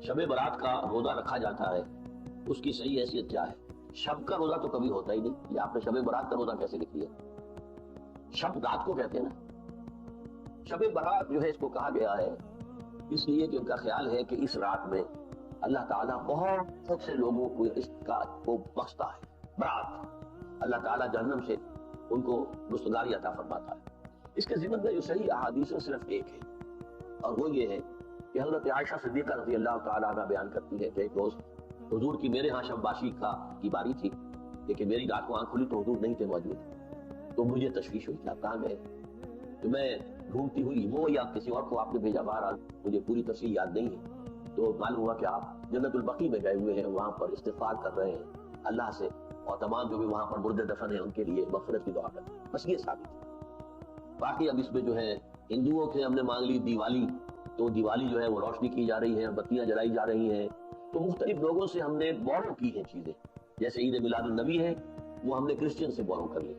شب برات کا روزہ رکھا جاتا ہے، اس کی صحیح حیثیت کیا ہے؟ شب کا روزہ تو کبھی ہوتا ہی نہیں، یہ آپ نے شب برات کا روزہ کیسے لکھ لیا؟ شب رات کو کہتے ہیں نا، شب برات جو ہے اس کو کہا گیا ہے اس لیے کہ ان کا خیال ہے کہ اس رات میں اللہ تعالیٰ بہت سے لوگوں کو اس کا کو بخشتا ہے۔ برات اللہ تعالیٰ جہنم سے ان کو رستگاری عطا فرماتا ہے۔ اس کے ضمن میں جو صحیح احادیث صرف ایک ہے، اور وہ یہ ہے کہ حضرت عائشہ صدیقہ رضی اللہ تعالیٰ عنہ بیان کرتی ہے کہ ایک روز حضور کی میرے ہاں شب باشی کی باری تھی، لیکن میری رات کو آنکھ کھلی تو حضور نہیں تھے موجود، تو مجھے تشویش ہوئی کہ آپ کہاں گئے؟ تو میں ڈھونڈتی ہوئی وہ یا کسی اور کو آپ نے بھیجا، بہرحال مجھے پوری تفصیل یاد نہیں ہے، تو معلوم ہوا کہ آپ جنت البقیع میں گئے ہوئے ہیں، وہاں پر استغفار کر رہے ہیں اللہ سے، اور تمام جو بھی وہاں پر مردے دفن ہیں ان کے لیے مغفرت کی دعا کرتے ہیں۔ بس یہ ثابت ہے۔ باقی اب اس میں جو ہے ہندوؤں سے ہم نے مانگ لی دیوالی، تو دیوالی جو ہے وہ روشنی کی جا رہی ہے، بتیاں جلائی جا رہی ہیں، تو مختلف لوگوں سے ہم نے بورو کی ہیں چیزیں، جیسے عید میلاد النبی ہے وہ ہم نے کرسچن سے بورو کر لی،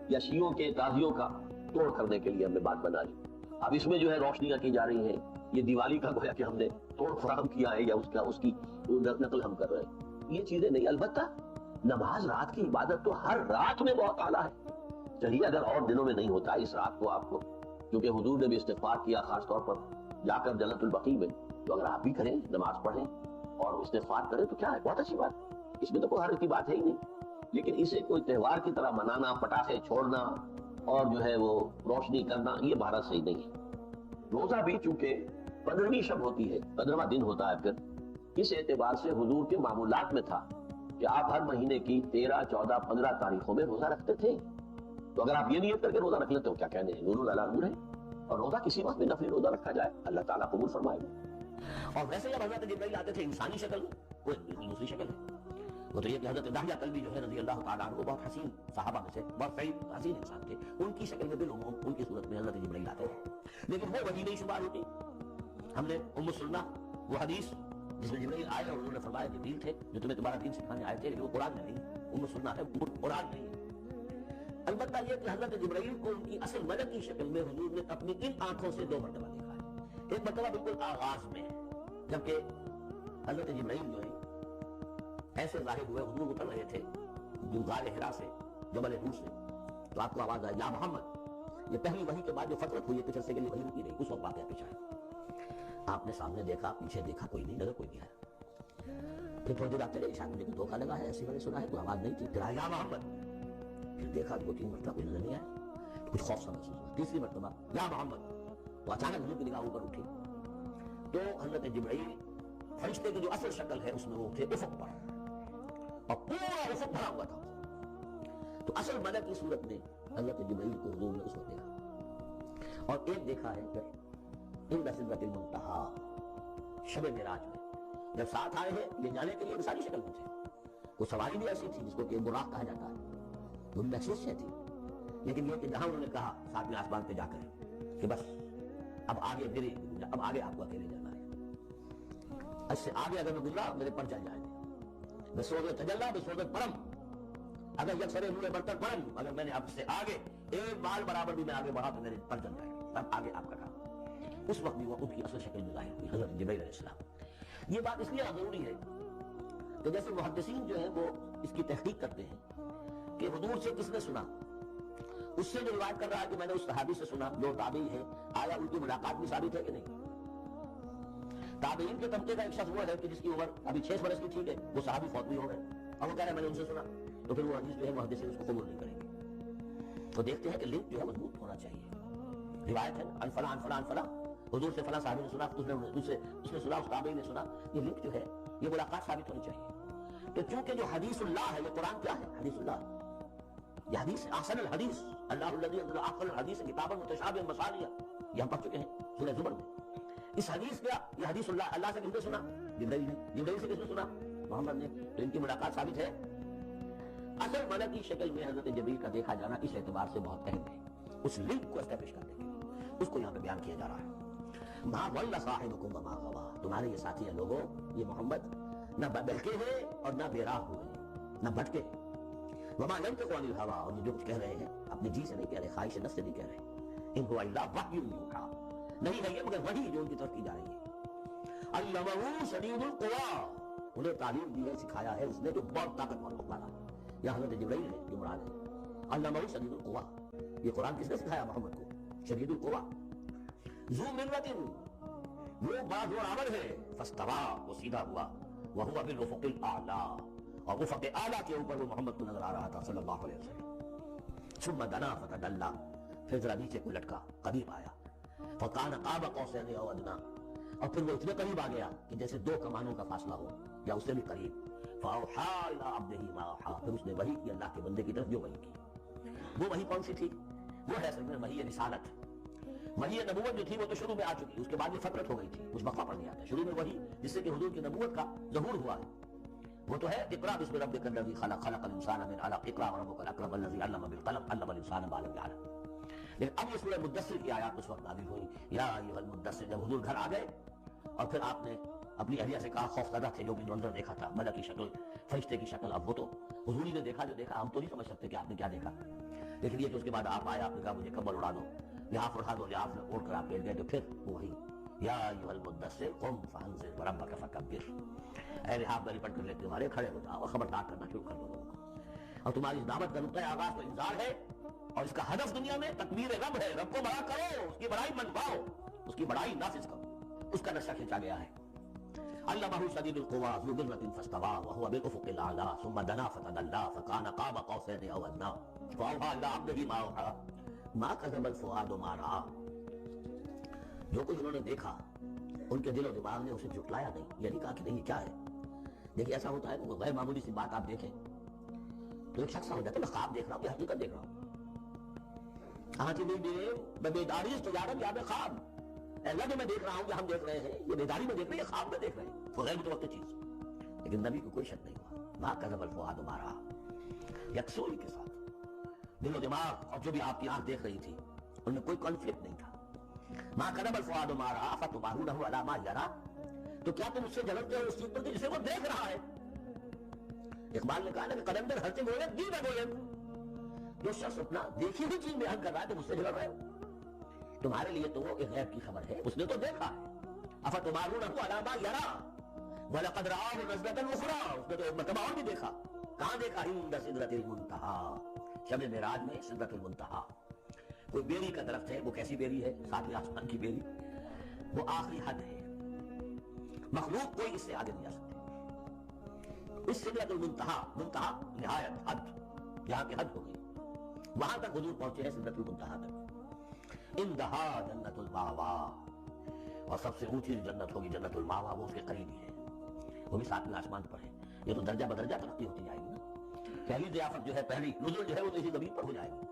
یا شیعوں کے تعزیوں کا توڑ کرنے کے لیے ہم نے بات بنا لی۔ اب اس میں جو ہے روشنیاں کی جا رہی ہیں، یہ دیوالی کا گویا کہ ہم نے توڑ فراہم کیا ہے یا اس کی نقل ہم کر رہے ہیں، یہ چیزیں نہیں۔ البتہ نماز رات کی عبادت تو ہر رات میں بہت اعلیٰ ہے، چلیے اگر اور دنوں میں نہیں ہوتا اس رات کو آپ کو، کیونکہ حضور نے بھی استغفار کیا خاص طور پر جا کر جنت البقیع میں، تو اگر آپ بھی کریں، نماز پڑھیں اور استغفار کریں تو کیا ہے، بہت اچھی بات، اس میں تو کوئی حرج کی بات ہے ہی نہیں۔ لیکن اسے کوئی تہوار کی طرح منانا، پٹاخے چھوڑنا اور جو ہے وہ روشنی کرنا، یہ بھارت صحیح نہیں ہے۔ روزہ بھی چونکہ 15ویں شب ہوتی ہے، 15واں دن ہوتا ہے، پھر اس اعتبار سے حضور کے معمولات میں تھا کہ آپ ہر مہینے کی 13، 14، 15 تاریخوں میں روزہ رکھتے تھے، تو اگر آپ یہ نیت کر کے روزہ رکھ لیتے ہو، کیا کہنے ہیں، نور علی نور ہے، اور روزہ کسی وقت بھی نفلی روزہ رکھا جائے اللہ تعالیٰ قبول فرمائے گا۔ اور ویسے جب حضرت جبرائیل آتے تھے انسانی شکل میں، وہ دوسری شکل ہے، وہ تو یہ کہ حضرت داہیہ کلبی جو ہے رضی اللہ تعالیٰ عنہ بہت حسین صحابہ میں سے بہت سعید حسین انسان تھے، ان کی شکل میں بھی لوگوں ان کی صورت میں حضرت جبرائیل آتے ہیں، لیکن وہ وحی نہیں شمار ہوتی۔ ہم نے ام سلمہ وہ حدیث جس میں جبرائیل آئے اور انہوں نے فرمایا جبریل تھے جو تمہیں تمہارا دین سکھانے آئے تھے، لیکن وہ قرآن میں نہیں، ام سلمہ ہے، وہ قرآن نہیں ہے۔ البتہ یہ کہ حضرت جبرائیل کو ان کی اصل ملک کی شکل میں حضور نے اپنی ان آنکھوں سے 2 مرتبہ دیکھا ہے۔ ایک مرتبہ بالکل آغاز میں جبکہ حضرت جبرائیل جو ہے ایسے ظاہر ہوئے، حضور اتر رہے تھے جو غار حرا سے، جبل نور سے، تو آپ کو آواز آئی یا محمد۔ یہ پہلی وحی کے بعد جو فترت ہوئی ہے کچھ عرصے کے لیے وحی رکی رہی، اس وقت واقعہ پیچھا ہے۔ آپ نے سامنے دیکھا، پیچھے دیکھا، کوئی نہیں نظر، کوئی نہیں آیا۔ پھر تھوڑی دیر آتے رہے، شاید مجھے کوئی دھوکہ لگا ہے، ایسی میں نے سنا ہے، کوئی آواز نہیں تھی، پھر آیا یا محمد۔ پھر دیکھا 2-3 مرتبہ کوئی نظر نہیں آیا، کچھ خوف سا محسوس ہوا، تیسری مرتبہ یا محمد، تو اچانک حضور کی نگاہ اوپر اٹھی، تو حضرت جبرائیل فرشتے کی جو اصل شکل ہے اس میں وہ تھے افق پر، اور پورا افق بھرا ہوا تھا، تو اصل ملک کی صورت میں حضرت جبرائیل کو حضور نے اس وقت دیکھا۔ اور ایک دیکھا ہے پھر عند سدرۃ المنتہی، شب معراج میں جب ساتھ آئے ہیں لے جانے کے لیے انسانی شکل میں تھے، وہ سواری بھی ایسی تھی جس کو کہ براق کہا جاتا ہے، وہ محسوس سے تھی، لیکن یہ کہ جہاں انہوں نے کہا ساتویں آسمان پہ جا کر کہ بس اب آگے اب آگے آپ کو اکیلے جانا ہے، اس سے آگے اگر میں گزرا میرے پر جل جائیں گے، بسوغ تجلا بسوغ پرم، اگر یکسر نور برتر پرم، اگر میں نے آپ سے آگے ایک بال برابر بھی میں آگے بڑھا تو میرے پر جل جائیں گے، تب آگے آپ کا کام۔ اس وقت بھی وہ ان کی اصل شکل میں ظاہر ہوئی حضرت جبرائیل علیہ السلام۔ یہ بات اس لیے ضروری ہے کہ جیسے محدثین جو ہیں وہ اس کی تحقیق کرتے ہیں کہ حضور سے کس نے سنا، اس سے جو روایت کر رہا ہے کہ میں نے اس صحابی سے سنا جو تابعی ہے، آیا ان کی ملاقات بھی ثابت ہے کہ نہیں؟ تابعین کے طبقے کا ایک شخص وہ ہے کہ جس کی عمر ابھی 6 برس کی ٹھیک ہے، وہ صحابی فوت بھی ہو گئے، اور وہ کہہ رہے ہیں میں نے ان سے سنا، تو پھر وہ حدیث جو ہے محدثین اس کو قبول نہیں کریں گے۔ تو دیکھتے ہیں کہ لنک جو ہے مضبوط ہونا چاہیے، روایت ہے ان فلاں ان فلاں ان فلاں، حضور سے فلاں صحابی نے سنا، اس نے سنا، اس تابعی نے سنا، یہ لنک جو ہے یہ ملاقات ثابت ہونی چاہیے۔ تو چونکہ جو حدیث اللہ ہے، یہ قرآن کیا ہے؟ حدیث اللہ، یہ حدیث احسن الحدیث، اللہ الذی انزل احسن الحدیث کتابا متشابہا مثانیہ، یہ ہم پڑھ چکے ہیں سورہ زمر میں۔ اس حدیث کا یہ حدیث اللہ سے کس نے سنا؟ جبرائیل نے۔ جبرائیل سے کس نے سنا؟ محمد نے۔ تو ان کی ملاقات ثابت ہے۔ اصل ملک کی شکل میں حضرت جبرائیل کا دیکھا جانا اس اعتبار سے بہت اہم ہے، اس لنک کو اسٹیبلش کرنے کے لیے اس کو یہاں پہ بیان کیا جا رہا ہے۔ ما ضل صاحبکم وما غوی، تمہارے یہ ساتھی ہیں لوگوں، یہ محمد نہ بلکے ہیں اور نہ بے راہ ہوئے، نہ بھٹکے۔ وما ينطق عن الهوى، اور یہ جو کچھ کہہ رہے ہیں اپنی جی سے نہیں کہہ رہے، خواہش نفس سے نہیں کہہ رہے، ان هو الا وحی یوحی، نہیں ہے یہ مگر وحی جو ان کی طرف کی جا رہی ہے۔ علمہ شدید القوا، انہیں تعلیم دی ہے، سکھایا ہے اس نے جو بہت طاقتور ہوتا ہے. یا حضرت جبرائیل ہے جو مراد ہے. علمہ شدید القوا، یہ قرآن کس نے سکھایا محمد کو؟ شدید القوا، ذو مرۃ، وہ بازو عمل ہے. فاستویٰ، وہ سیدھا ہوا. وہو بالافق الاعلی، اور افق اعلیٰ کے اوپر وہ محمد کو نظر آ رہا تھا صلی اللہ علیہ وسلم. ثم دنا فتدلی، پھر ذرا نیچے کو لٹکا، قریب آیا. فکان قاب قوسین او ادنی، اور پھر وہ اتنے قریب آ گیا کہ جیسے دو کمانوں کا فاصلہ ہو یا اس سے بھی قریب. فاوحی الی عبدہ ما اوحی، پھر اس نے وحی کی اللہ کے بندے کی طرف جو وحی کی. وہ وحی کون سی تھی؟ وہ ہے اصل میں وحی رسالت. وحی نبوت جو تھی وہ تو شروع میں آ چکی، اس کے بعد یہ فترت ہو گئی تھی، اس وقفہ پڑ گیا تھا. شروع میں وحی جس سے کہ حضور کی نبوت کا ظہور ہوا ہے وہ تو ہے اقرا بسم ربک الذی خلق، خلق الانسان من علق، اقرا وربک الاکرم الذی علم بالقلم، علم الانسان ما لم یعلم. لیکن اب یہ سورہ مدثر کی آیات اس وقت نازل ہوئی. یا ایھا المدثر، جب حضور گھر آ گئے اور پھر آپ نے اپنی اہلیہ سے کہا، خوف زدہ تھے جو بھی منظر دیکھا تھا، ملک کی شکل، فرشتے کی شکل. اب وہ تو حضور ہی نے دیکھا جو دیکھا، ہم تو نہیں سمجھ سکتے کہ آپ نے کیا دیکھا. لیکن یہ کہ اس کے بعد آپ آئے، آپ نے کہا مجھے کمبل اڑا دو، لحاف اٹھا دو، لحاف اوڑھ کر آپ بیٹھ گئے. تو پھر وہی یا ایھا المدثر قم فانذر وربک فکبر، اے لحاف میں لپٹ کر لیتے تمہارے کھڑے ہو جاؤ اور خبردار کرنا شروع کر دو لوگوں کو. اور تمہاری اس دعوت کا نقطۂ آغاز تو انذار ہے، اور اس کا ہدف دنیا میں تکبیر رب ہے. رب کو بڑا کرو، اس کی بڑائی منواؤ، اس کی بڑائی نافذ کرو. اس کا نقشہ کھینچا گیا ہے. علمہ شدید القوا ذو مرۃ فاستویٰ وہو بالافق الاعلی ثم دنا فتدلی فکان قاب قوسین او ادنی فاوحی الی عبدہ ما اوحی ما کذب الفؤاد ما رأی. جو کچھ انہوں نے دیکھا ان کے دل و دماغ نے اسے جھٹلایا نہیں، یہ نہیں کہا کہ نہیں یہ کیا ہے. دیکھیں ایسا ہوتا ہے کہ غیر معمولی سی بات آپ دیکھیں تو ایک شخص ہو جاتا ہے میں خواب دیکھ رہا ہوں، یہ حقیقت دیکھ رہا ہوں. کہاں سے میں بیداری تجارت یا میں خواب، اللہ جو میں دیکھ رہا ہوں کہ ہم دیکھ رہے ہیں یہ بیداری میں دیکھ رہے ہیں، خواب میں دیکھ رہے ہیں، وہ غیر متوقع چیز. لیکن نبی کو کوئی شک نہیں ہوا. ما کذب الفؤاد ما رأی، یکسوئی کے ساتھ دل و دماغ اور جو بھی آپ کی آنکھ دیکھ رہی تھی ان میں کوئی کانفلکٹ نہیں تھا. ما کذب الفؤاد ما رأی فتمارونہ علی ما یری، تو کیا تم اس سے جھگڑتے ہو اس چیز پر جسے وہ دیکھ رہا ہے. اقبال نے کہا نا کہ قلندر ہر سے گوید دی نہ گوید، جو شخص اپنا دیکھی ہوئی چیز بیان کر رہا ہے تو مجھ سے جھگڑ رہے ہو. تمہارے لیے تو وہ ایک غیب کی خبر ہے، اس نے تو دیکھا ہے. افتمارونہ علی ما یری وَلَقَدْ رَآهُ نَزْلَةً أُخْرَىٰ، اس نے تو ایک مرتبہ اور بھی دیکھا. کہاں دیکھا؟ عند سدرۃ المنتہیٰ، شب معراج میں سدرۃ المنتہیٰ. کوئی بیری کا درخت ہے، وہ کیسی بیری ہے؟ ساتویں آسمان کی بیری، وہ آخری حد ہے، مخلوق کوئی اس سے آگے نہیں جا سکتی. اس سدرۃ المنتہیٰ، منتہا نہایت، حد، جہاں کی حد ہو گئی، وہاں تک حضور پہنچے ہیں سدرۃ المنتہیٰ تک. عندہا جنت المأویٰ، اور سب سے اونچی جنت ہوگی جنت المأویٰ، وہ اس کے قریب ہی ہے، وہ بھی ساتویں آسمان پر ہے. یہ تو درجہ بدرجہ ترقی ہوتی جائے گی نا. پہلی ضیافت جو ہے، پہلی نزول جو ہے وہ تو اسی زمین پر ہو جائے گی.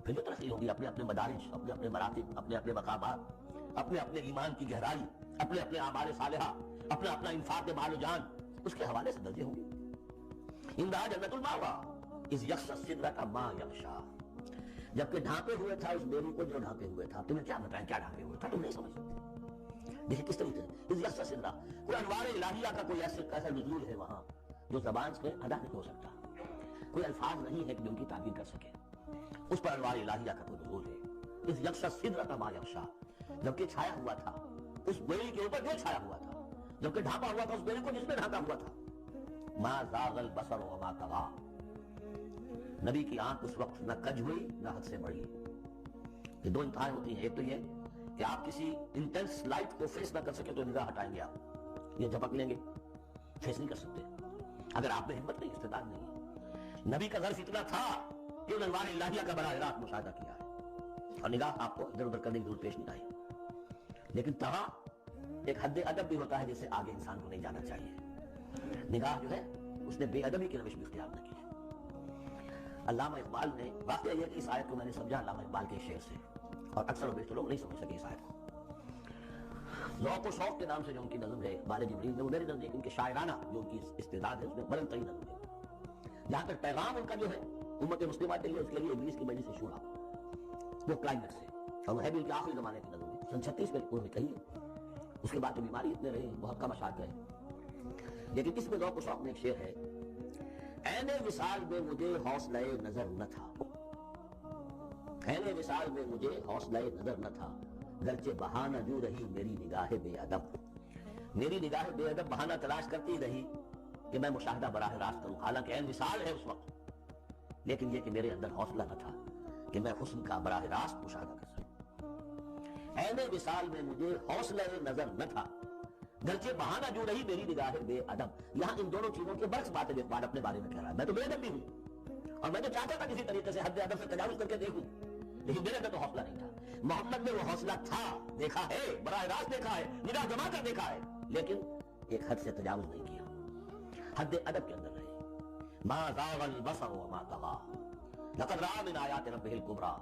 پھر جو ترقی ہوگی اپنے اپنے مدارج، اپنے اپنے مراتب، اپنے اپنے مقامات، اپنے اپنے ایمان کی گہرائی، اپنے اپنے اعمال صالحہ، اپنا اپنا انفاق مال و جان، اس کے حوالے سے درجے ہوں گے. عندہا جنت المأویٰ اذ یغشی السدرۃ ما یغشیٰ، جبکہ ڈھانپے ہوئے تھا اس بیری کو جو ڈھانپے ہوئے تھا. تمہیں کیا بتائیں کیا ڈھانپے ہوئے تھا، تم نہیں سمجھ سکتے. دیکھیں کس طریقے سے اذ یغشی السدرۃ، کوئی انوار الہیہ کا کوئی ایسا نزول ہے وہاں جو زبان سے ادا نہیں ہو سکتا. کوئی الفاظ نہیں ہے کہ جو ان کی تعبیر کر سکے. اس پر انوار الہیہ کا کوئی نزول ہے. اذ یغشی السدرۃ ما یغشیٰ، جبکہ چھایا ہوا تھا اس بیری کے اوپر جو چھایا ہوا تھا، جبکہ ڈھانپا ہوا تھا اس بیری کو جس میں ڈھانپا ہوا تھا. ما زاغ البصر وما طغیٰ، نبی کی آنکھ اس وقت نہ کج ہوئی نہ حد سے بڑھی. یہ دو انتہائیں ہوتی ہیں. ایک تو یہ کہ آپ کسی انٹینس لائٹ کو فیس نہ کر سکے تو نگاہ ہٹائیں گے، آپ یہ جھپک لیں گے، فیس نہیں کر سکتے اگر آپ میں ہمت نہیں، استعداد نہیں ہے. نبی کا ظرف اتنا تھا کہ انہوں نے انوار الہیہ کا براہ راست مشاہدہ کیا ہے، اور نگاہ آپ کو ادھر ادھر کرنے کی ضرورت پیش نہیں آئی. لیکن طغیٰ ایک حد ادب بھی ہوتا ہے جس سے آگے انسان کو نہیں جانا چاہیے. نگاہ جو ہے اس نے بے ادبی کی روش بھی اختیار نہ کی. علامہ اقبال نے، واقعہ یہ کہ اس آیت کو میں نے سمجھا علامہ اقبال کے شعر سے، اور اکثر و بیشتر لوگ نہیں سمجھ سکے اس آیت کو. ذوق و شوق کے نام سے جو ان کی نظم ہے اقبال جبریل میں، وہ میرے نزدیک ان کے شاعرانہ جو ان کی استعداد ہے اس میں بلند ترین نظم ہے. جہاں تک پیغام ان کا جو ہے امت مسلمہ کے لیے، اس کے لیے ابلیس کی مجلس سے شورا، وہ کلائمیکس ہے، اور وہ ہے بھی ان کے آخری زمانے کی نظم ہے. سن 36 میں انہوں نے کہی ہے. اس کے بعد تو بیماری اتنے رہے، بہت کم اشعار گئے. لیکن اس میں ذوق و شوق میں ایک شعر ہے، عین وصال میں مجھے حوصلہ نظر نہ تھا، عین وصال میں مجھے حوصلہ نظر نہ تھا، گرچہ بہانہ جو رہی میری نگاہ بے ادب. میری نگاہ بے ادب بہانہ تلاش کرتی رہی کہ میں مشاہدہ براہ راست کروں، حالانکہ عین مثال ہے اس وقت، لیکن یہ کہ میرے اندر حوصلہ نہ تھا کہ میں حسن کا براہ راست مشاہدہ کر سکوں۔ عین مثال میں مجھے حوصلہ نظر نہ تھا، گرچہ بہانہ جو رہی میری نگاہ بے ادب۔ یہاں ان دونوں چیزوں کے برعکس بات ہے، اقبال اپنے بارے میں کہہ رہا ہے، میں تو بے ادب بھی ہوں اور میں تو چاہتا تھا کسی طریقے سے حد ادب سے تجاوز کر کے دیکھوں، لیکن میرے اندر تو حوصلہ نہیں تھا۔ محمد میں وہ حوصلہ تھا، دیکھا ہے، براہ راست دیکھا ہے، نگاہ جما کر دیکھا ہے، لیکن ایک حد سے تجاوز نہیں کیا، حد ادب کے اندر رہے۔ ما زاغ البصر وما طغى لقد رأى من آیات ربہ الکبریٰ،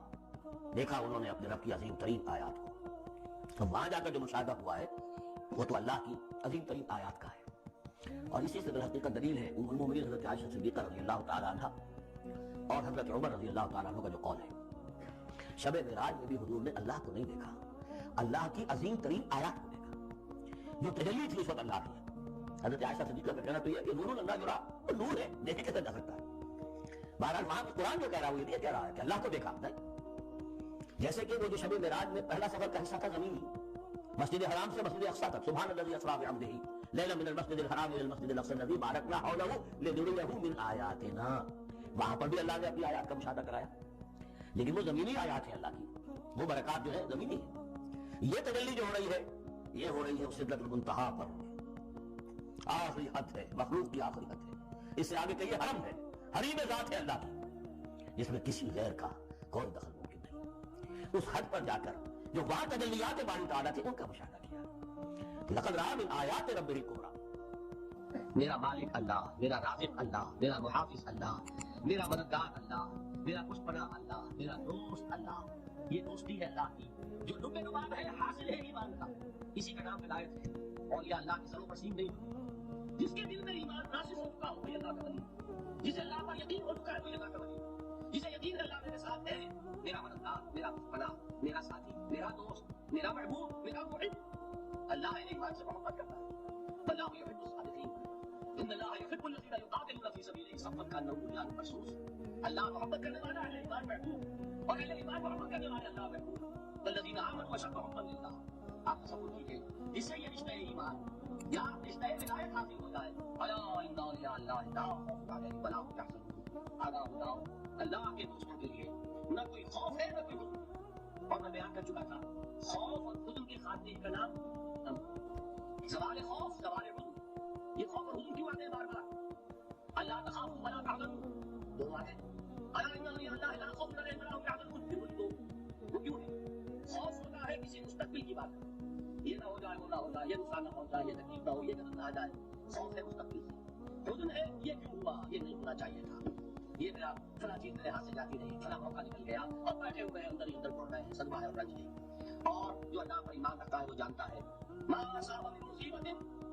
دیکھا انہوں نے اپنے رب کی عظیم ترین آیات کو۔ تو وہاں جا کر جو مشاہدہ ہوا ہے وہ تو اللہ کی عظیم ترین آیات کا ہے، اور اسی سے درحقیقت دلیل ہے ام المومنین حضرت عائشہ صدیقہ رضی اللہ تعالیٰ عنہ اور حضرت عمر رضی اللہ تعالیٰ عنہ کا جو قول ہے، شب معراج میں بھی حضور نے اللہ کو نہیں دیکھا، اللہ کی عظیم ترین آیات کو دیکھا جو تجلی تھی اس وقت اللہ کی۔ حضرت عائشہ صدیقہ کا کہنا تو یہ ہے کہ نور اللہ جو رہا وہ نور ہے، دیکھے کیسے جا سکتا ہے۔ بہرحال وہاں قرآن جو کہہ رہا ہے وہ یہ کہہ رہا ہے کہ اللہ کو دیکھا نہیں، جیسے کہ وہ جو شب معراج میں پہلا سفر کا حصہ تھا زمینی، مسجد حرام سے مسجد اقصی تک، سبحان الذی اسریٰ بعبدہ لیلا من المسجد الحرام الى المسجد الاقصی الذی بارکنا حولہ لنریہ من آیاتنا، وہاں پر بھی اللہ نے اپنی آیات کا مشاہدہ کرایا، لیکن وہ زمینی آیات ہیں اللہ کی، وہ برکات جو ہے زمینی ہے۔ یہ تجلی جو ہو رہی ہے یہ ہو رہی ہے سدرۃ المنتہا پر، آخری حد ہے، مخلوق کی آخری حد ہے، اس سے آگے کہیے حرم ہے، حریم ذات ہے اللہ کی، جس میں کسی غیر کا کوئی دخل ممکن نہیں۔ اس حد پر جا کر جو وہاں تجلیات باری تعالیٰ تھے ان کا مشاہدہ کیا۔ لقد رأى من آیات ربہ الکبریٰ، میرا مالک اللہ، میرا رازق اللہ، میرا محافظ اللہ، میرا مددگار اللہ، میرا پشپنا اللہ، میرا دوست اللہ، یہ دوستی ہے اللہ کی جو لب لباب ہے، حاصل ہے ایمان کا، اسی کا نام ولایت ہے۔ اور یہ اللہ کی سرو پسیم نہیں ہوتی، جس کے دل میں ایمان ناصف ہو چکا ہو وہ اللہ کا ولی، جسے اللہ پر یقین ہو چکا ہے وہ اللہ کا ولی، جسے یقین اللہ میرے ساتھ ہے، میرا مددگار، میرا پشپنا، میرا ساتھی، میرا دوست، میرا محبوب، میرا محب، اللہ ایک بات سے محبت کرتا ہے، اللہ یحب الصادقین، ان اللہ یحب الذین یقاتلون فی سبیلہ صفا کانہم بنیان مرصوص۔ اللہ محبت کرنے والا ہے ایمان محبوب، اور اہل ایمان محبت کرنے والا اللہ محبوب، والذین آمنوا اشد حبا للہ۔ آپ تصور کیجیے اس سے یہ رشتہ ایمان یا رشتہ ولایت حاصل ہوتا ہے۔ الا ان اولیاء اللہ لا خوف علیہم ولا هم یحزنون، آگاہ ہو جاؤ اللہ کے دوستوں کے لیے نہ کوئی خوف ہے نہ کوئی حزن۔ اور میں بیان کر چکا تھا خوف اور حزن کے خاتمے کا نام زوال خوف، زوال حزن۔ یہ خوف اور حزن کیوں آتے ہیں بار بار؟ اللہ تخافوا ولا تحزنوا، دو باتیں، الا ان اولیاء اللہ لا خوف علیہم ولا هم یحزنون، یہ وہی دو، وہ کیوں ہے؟ خوف ہوتا ہے کسی مستقبل کی بات، یہ نہ ہو جائے وہ نہ ہو جائے، یہ نقصان نہ پہنچ جائے، یہ تکلیف نہ ہو، یہ قدم نہ آ جائے، خوف ہے مستقبل سے۔ حزن ہے یہ کیوں ہوا، یہ نہیں ہونا چاہیے تھا، یہ میرا فلاں چیز میرے ہاتھ سے جاتی نہیں، فلاں موقع نکل گیا، اور بیٹھے ہوئے ہیں اندر ہی اندر پڑ رہے ہیں، صدمہ ہے اور رنج ہے۔ اور جو اللہ پر ایمان رکھتا ہے وہ جانتا ہے ما اصاب من مصیبت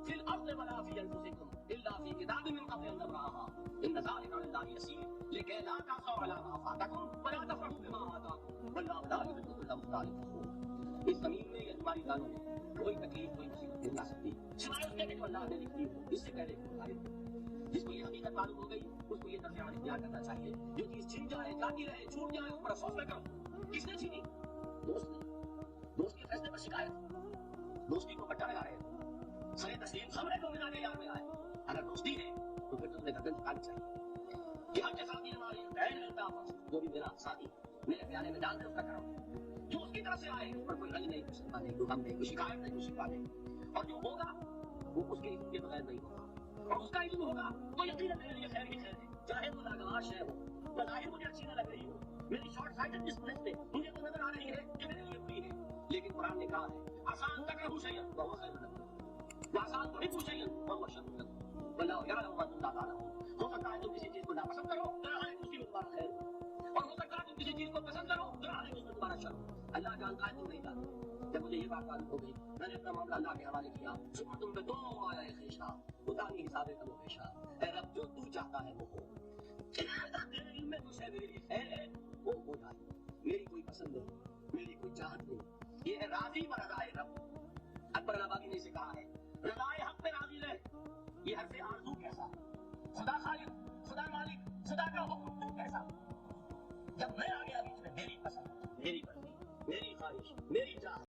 فی الارض ولا فی انفسکم الا فی کتاب من قبل ان نبرأها ان ذلک علی اللہ یسیر لکی لا تأسوا علی ما فاتکم ولا تفرحوا بما آتاکم واللہ لا یحب کل مختال فخور۔ اس زمین میں یا تمہاری جانوں میں کوئی تکلیف کوئی مصیبت نہیں آ سکتی سوائے اس کے کہ جو اللہ نے لکھی ہو، اس سے پہلے جس کو یہ حقیقت معلوم ہو گئی اس کو یہ طرز عمل اختیار کرنا چاہیے، جو چیز چھن جائے، جاتی رہے، چھوٹ جائے، اس پر افسوس نہ کرو۔ کس نے چھینی؟ دوست نے، دوست کے فیصلے پر شکایت، دوستی کو پٹا لگا رہے، سر تسلیم خبریں کو ملا کے یاد میں آئے۔ اگر دوستی ہے تو پھر تم نے گردن جھکانی چاہیے کہ ہر کے ساتھی ہماری بہن ملتا جو بھی میرا ساتھی میرے پیالے میں ڈال دے اس کا کرو، جو اس کی طرف سے آئے اس پر کوئی رنج نہیں، کوئی صدمہ نہیں، کوئی غم نہیں، کوئی شکایت نہیں، کوئی شکوہ نہیں، اور جو ہوگا وہ اس کے علم کے بغیر نہیں ہوگا، اور اس کا علم ہوگا تو یقیناً میرے لیے خیر ہی خیر ہے، چاہے وہ ناگوار شے ہو، بظاہر مجھے اچھی نہ لگ رہی ہو، میری شارٹ سائٹڈ ڈسپلس میں مجھے تو نظر آ رہی ہے کہ میرے لیے بری ہے، لیکن قرآن نے کہا ہے آسان تکرہوا شیئا وہو خیر لکم وآسان تحبوا شیئا وہو شر لکم واللہ یعلم وانتم لا تعلمون۔ ہو سکتا ہے تم کسی چیز کو ناپسند کرو، ذرا ہے اس میں تمہارا خیر ہو، اور ہو سکتا ہے تم کسی چیز کو پسند کرو، ذرا ہے اس میں تمہارا شر ہو۔ اللہ جانتا ہے تم نہیں جانتے۔ جب مجھے یہ بات معلوم ہو گئی میں نے اپنا معاملہ اللہ کے حوالے کیا، شکر تم پہ دو آیا خیشہ اتانی حساب کم و پیشہ، اے رب جو تو چاہتا ہے وہ ہو، میرے علم میں کچھ ہے میرے لیے خیر ہے وہ ہو جائے، میری کوئی پسند نہیں، میری کوئی چاہت نہیں، یہ ہے راضی و رضائے رب۔ اکبر الآبادی نے اسے کہا ہے رضائے حق پہ راضی رہ، یہ حرف آرزو کیسا، خدا خالق، خدا مالک، خدا کا حکم کیسا، جب میں آ گیا بیچ میں میری پسند، میری مرضی، میری خواہش، میری چاہت